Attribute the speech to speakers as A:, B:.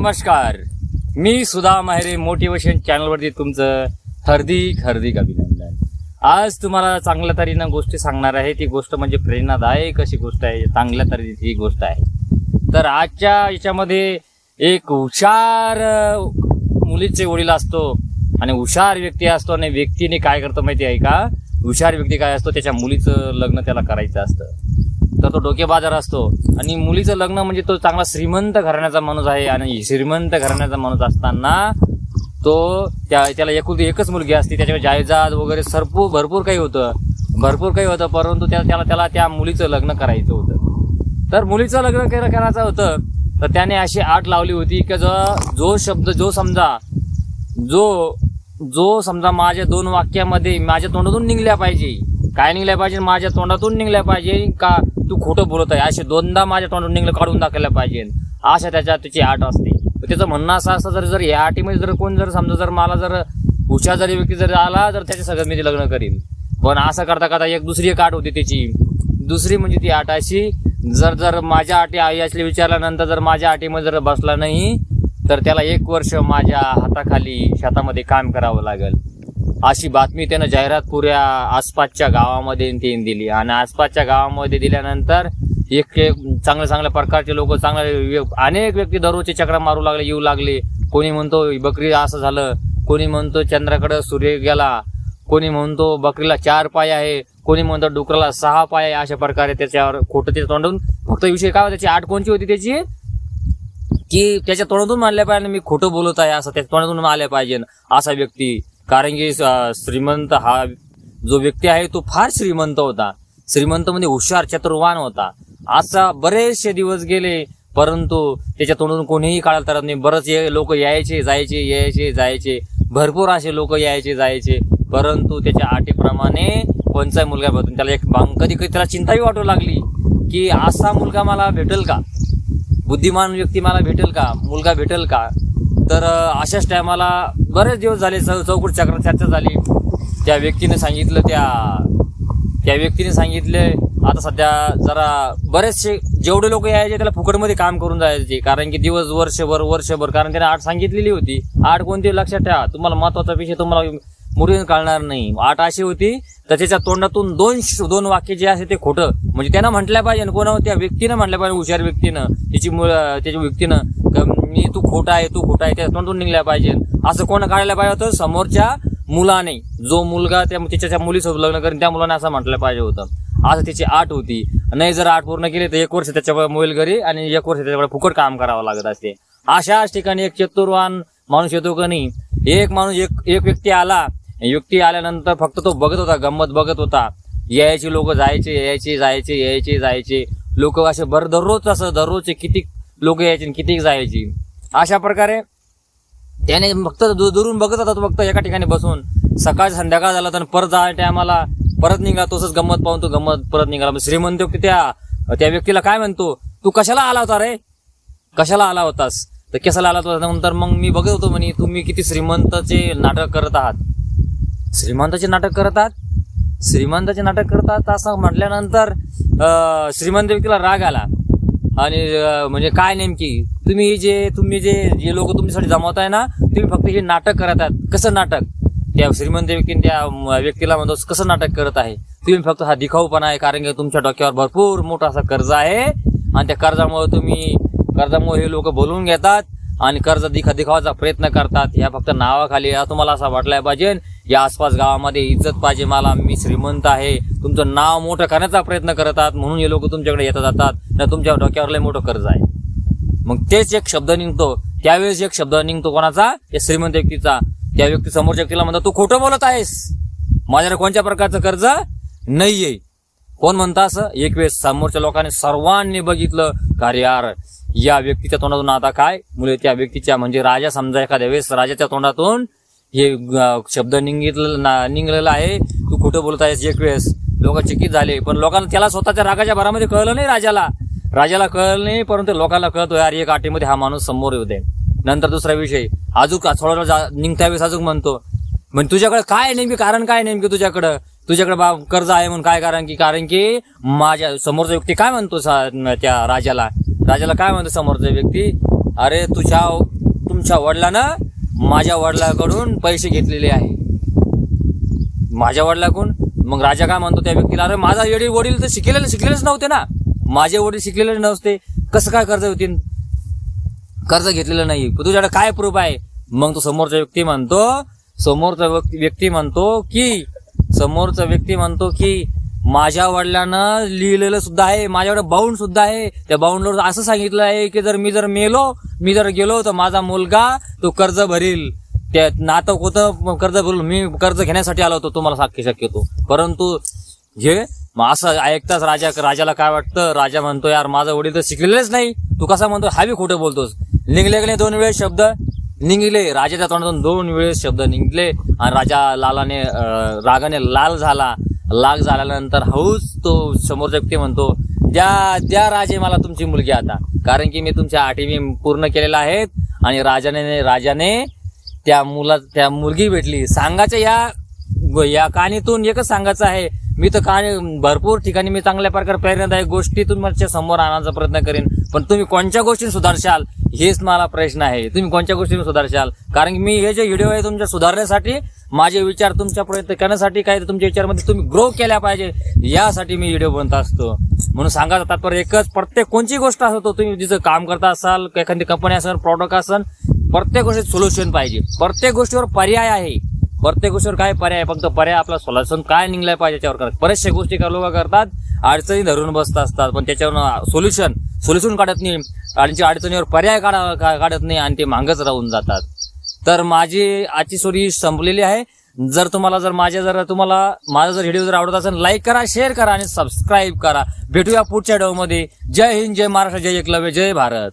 A: नमस्कार, मी सुधा माहेरे मोटिवेशन चॅनलवरती तुमचं हार्दिक अभिनंदन. आज तुम्हाला चांगल्या तऱ्हेनं गोष्टी सांगणार आहे. ती गोष्ट म्हणजे प्रेरणादायक अशी गोष्ट आहे, चांगल्या तऱ्हेची गोष्ट आहे. तर आजच्या याच्यामध्ये एक हुशार मुलीचे वडील असतो आणि हुशार व्यक्ती असतो आणि व्यक्तीने काय करतो माहिती आहे का? हुशार व्यक्ती काय असतो, त्याच्या मुलीचं लग्न त्याला करायचं असतं. तर तो डोकेबाजार असतो आणि मुलीचं लग्न म्हणजे तो चांगला श्रीमंत घराण्याचा माणूस आहे आणि श्रीमंत घराण्याचा माणूस असताना तो त्याला एकुलती एकच मुलगी असते. त्याच्यावर जायदाद वगैरे भरपूर काही होतं, परंतु त्याला त्या मुलीचं लग्न करायचं होतं. तर मुलीचं लग्न करायचं होतं तर त्याने अशी आट लावली होती की जो समजा माझ्या दोन वाक्यामध्ये माझ्या तोंडातून निघल्या पाहिजे. काय निघल्या पाहिजे? माझ्या तोंडातून निघल्या पाहिजे का तू खोटं बोलत आहे असे दोनदा माझ्या तोंडातून निघलं काढून दाखवल्या पाहिजे, अशा त्याची आट असते. त्याचं म्हणणं असं असतं, जर या आटीमध्ये जर कोण समजा मला जर हुशार जरी व्यक्ती जर आला तर त्याच्या सगळं मी लग्न करीन. पण असं करता एक दुसरी एक आट होती त्याची. दुसरी म्हणजे ती आट अशी, जर माझ्या आटी आई असले विचारल्यानंतर जर माझ्या आटीमध्ये जर बसला नाही तर त्याला 1 वर्ष माझ्या हाताखाली शेतामध्ये काम करावं लागेल. अशी बातमी त्यानं जाहिरात पुऱ्या आसपासच्या गावामध्ये दिली आणि आसपासच्या गावामध्ये दिल्यानंतर एक चांगल्या प्रकारचे लोक अनेक व्यक्ती दररोजचे चक्र मारू लागले, येऊ लागले. कोणी म्हणतो बकरी असं झालं, कोणी म्हणतो चंद्राकडे सूर्य गेला, कोणी म्हणतो बकरीला 4 पाय आहे, कोणी म्हणतो डुकराला 6 पाय आहे. अशा प्रकारे त्याच्यावर खोटं त्याच्या तोंडून फक्त विषय काय त्याची आठ कोणची होती त्याची की त्याच्या तोंडातून मानल्या पाहिजे मी खोटं बोलत आहे असं त्याच्या तोंडातून आल्या पाहिजे असा व्यक्ती. कारण की श्रीमंत हा जो व्यक्ती आहे तो फार श्रीमंत होता. श्रीमंत म्हणजे हुशार चतुर्वान होता. असा बरेचसे दिवस गेले परंतु त्याच्या तोंडून कोणीही काढायला तरत नाही. बरेच लोक यायचे जायचे, भरपूर असे लोक यायचे जायचे, परंतु त्याच्या आटीप्रमाणे कोणचाही मुलगा भेटून त्याला कधी त्याला चिंताही वाटू लागली की असा मुलगा मला भेटेल का, बुद्धिमान व्यक्ती मला भेटेल का, मुलगा भेटेल का. तर अशाच टायमाला बरेच दिवस झाले, चौकट चर्चा झाली. त्या व्यक्तीने सांगितले आता सध्या जरा बरेचसे जेवढे लोक यायचे त्याला फुकटमध्ये काम करून जायचे. कारण की वर्षभर कारण त्याने आठ सांगितलेली होती. आठ कोणती लक्षात ठेवा, तुम्हाला महत्वाचा विषय तुम्हाला मुलीने कळणार नाही. आठ अशी होती तर त्याच्या तोंडातून दोन वाक्य जे असते ते खोटं म्हणजे त्यांना म्हटल्या पाहिजे. त्या व्यक्तीनं म्हटलं पाहिजे, हुशार व्यक्तीनं त्याच्या व्यक्तीनं मी तू खोटा आहे त्या तोंडातून निघल्या पाहिजे. असं कोण काढायला पाहिजे होतं? समोरच्या मुलाने, जो मुलगा त्याच्या मुलीसोबत लग्न करेन त्या मुलाने असं म्हटलं पाहिजे होतं. असं त्याची आठ होती. नाही जर आठ पूर्ण केली तर 1 वर्ष त्याच्याकडे मोबाईल घरी आणि 1 वर्ष त्याच्याकडे फुकट काम करावं लागत असते. अशाच ठिकाणी एक चतुर्वान माणूस येतो का नाही. एक व्यक्ती आल्यानंतर फक्त तो बघत होता, गंमत बघत होता. यायचे लोक जायचे लोक असे दररोजचे किती लोक यायचे किती जायचे. अशा प्रकारे त्याने फक्त दुरून बघत होता. तो फक्त एका ठिकाणी बसून सकाळ संध्याकाळ झाला तर परत जायच्या टायमाला परत निघाला. तसंच गंमत पाहून तो परत निघाला. श्रीमंत व्यक्ती त्या व्यक्तीला काय म्हणतो, तू कशाला आला होता रे, कशाला आला होतास, तर कशाला आला होता. नंतर मग मी बघत होतो म्हणे तुम्ही किती श्रीमंताचे नाटक करत आहात असं म्हटल्यानंतर श्रीमंत व्यक्तीला राग आला आणि म्हणजे काय नेमकी तुम्ही जे लोक तुमच्यासाठी जमवताय ना, तुम्ही फक्त हे नाटक करत आहात. कसं नाटक? त्या श्रीमंत व्यक्तीने त्या व्यक्तीला म्हणतो कसं नाटक करत आहे तुम्ही? फक्त हा दिखाऊपणा आहे. कारण की तुमच्या डोक्यावर भरपूर मोठा असा कर्ज आहे आणि त्या कर्जामुळे हे लोक बोलवून घेतात आणि कर्ज दिखावाचा प्रयत्न करतात. या फक्त नावाखाली तुम्हाला असं वाटलं पाहिजे या आसपास गावामध्ये इज्जत पाहिजे मला, मी श्रीमंत आहे, तुमचं नाव मोठं करण्याचा प्रयत्न करतात म्हणून हे लोक तुमच्याकडे येतात जातात ना. तुमच्या डोक्यावर लय मोठं कर्ज आहे. मग तेच एक शब्द निघतो. त्यावेळेस एक शब्द निघतो कोणाचा? या श्रीमंत व्यक्तीचा. त्या व्यक्ती समोरच्या व्यक्तीला म्हणतो तू खोटं बोलत आहेस, माझ्याकडे कोणत्या प्रकारचं कर्ज नाहीये. कोण म्हणतं असं? एक वेळेस समोरच्या लोकांनी सर्वांनी बघितलं का यार या व्यक्तीच्या तोंडातून आता काय मुले त्या व्यक्तीच्या म्हणजे राजा समजा एखाद्या वेळेस राजाच्या तोंडातून हे शब्द निघलेला आहे तू खोटं बोलत आहेस. एक वेळेस लोक चकित झाले, पण लोकांना त्याला स्वतःच्या रागाच्या भरामध्ये कळलं नाही. राजाला कळलं नाही, परंतु लोकांना कळतो यार एक आटीमध्ये हा माणूस समोर येऊ दे. नंतर दुसरा विषय अजून थोडा निघत्या वेळेस अजून म्हणतो म्हणजे तुझ्याकडे काय नेमकी कारण काय नेमकी तुझ्याकडे कर्ज आहे म्हणून काय कारण की माझ्या समोरचा व्यक्ती काय म्हणतो त्या राजाला काय म्हणतो समोरचा व्यक्ती अरे तुमच्या वडिलानं माझ्या वडिलाकडून पैसे घेतलेले आहे. माझ्या वडिलाकडून. मग राजा काय म्हणतो त्या व्यक्तीला, अरे माझा वडील तर शिकलेलेच नव्हते ना, माझे वडील शिकलेले नव्हते, कसं काय कर्ज होतील, कर्ज घेतलेलं नाही, तुझ्याकडे काय प्रूफ आहे. मग तो समोरचा व्यक्ती म्हणतो की माझ्या वडिलांना लिहिलेलं सुद्धा आहे, माझ्याकडे बाउंड सुद्धा आहे. त्या बाउंडवर असं सांगितलं आहे की मी जर गेलो तर माझा मुलगा तो कर्ज भरील. त्या नातं होतं कर्ज भरून, मी कर्ज घेण्यासाठी आलो होतो तुम्हाला शक्यतो. परंतु असं ऐकताच राजाला काय वाटतं, राजा म्हणतो यार माझा वडील तर शिकलेलेच नाही, तू कसा म्हणतो, हा बी खोटं बोलतोस. निघले 2 वेळेस शब्द निघले, राजाच्या तोंडातून 2 वेळेस शब्द निघले आणि राजा रागाने लाल झाल्यानंतर हळूच तो समोरचा व्यक्ती म्हणतो, द्या राजे मला तुमची मुलगी आता, कारण की मी तुमच्या अटी मी पूर्ण केलेल्या आहेत. आणि राजाने त्या मुलगी भेटली. सांगायचं या कहाणीतून एकच सांगायचं आहे, मी तर कहाणी भरपूर ठिकाणी मी चांगल्या प्रकारे प्रेरणादायक गोष्टी तुमच्या समोर आणण्याचा प्रयत्न करेन, पण तुम्ही कोणत्या गोष्टी सुधारशाल हेच मला प्रश्न आहे. तुम्ही कोणत्या गोष्टी सुधारशाल, कारण की मी हे जे व्हिडिओ आहे तुमच्या सुधारण्यासाठी, माझे विचार तुमच्या प्रयत्न करण्यासाठी, काय तुमच्या विचारामध्ये तुम्ही ग्रो केल्या पाहिजे यासाठी मी व्हिडिओ बनत असतो. म्हणून सांगायचं तात्पर्य एकच, प्रत्येक कोणची गोष्ट असतो, तुम्ही जिथं काम करता असाल, एखादी कंपनी असेल, प्रॉडक्ट असेल, प्रत्येक गोष्टीत सोल्युशन पाहिजे. प्रत्येक गोष्टीवर पर्याय आहे, प्रत्येक गोष्टीवर काय पर्याय, फक्त पर्याय आपला सोल्युशन काय निघलाय पाहिजे त्याच्यावर करत. बरेचशा गोष्टी लोक करतात, अडचणी धरून बसत असतात, पण त्याच्यावर सोल्युशन काढत नाही, आणि अडचणीवर पर्याय काढत नाही आणि ते मागच राहून जातात. तर माझी आजची स्टोरी संपलेली आहे. जर तुम्हाला माझा व्हिडिओ जर आवडत असेल, लाईक करा, शेअर करा आणि सबस्क्राईब करा. भेटूया पुढच्या व्हिडिओमध्ये. जय हिंद, जय महाराष्ट्र, जय एकलव्य, जय भारत.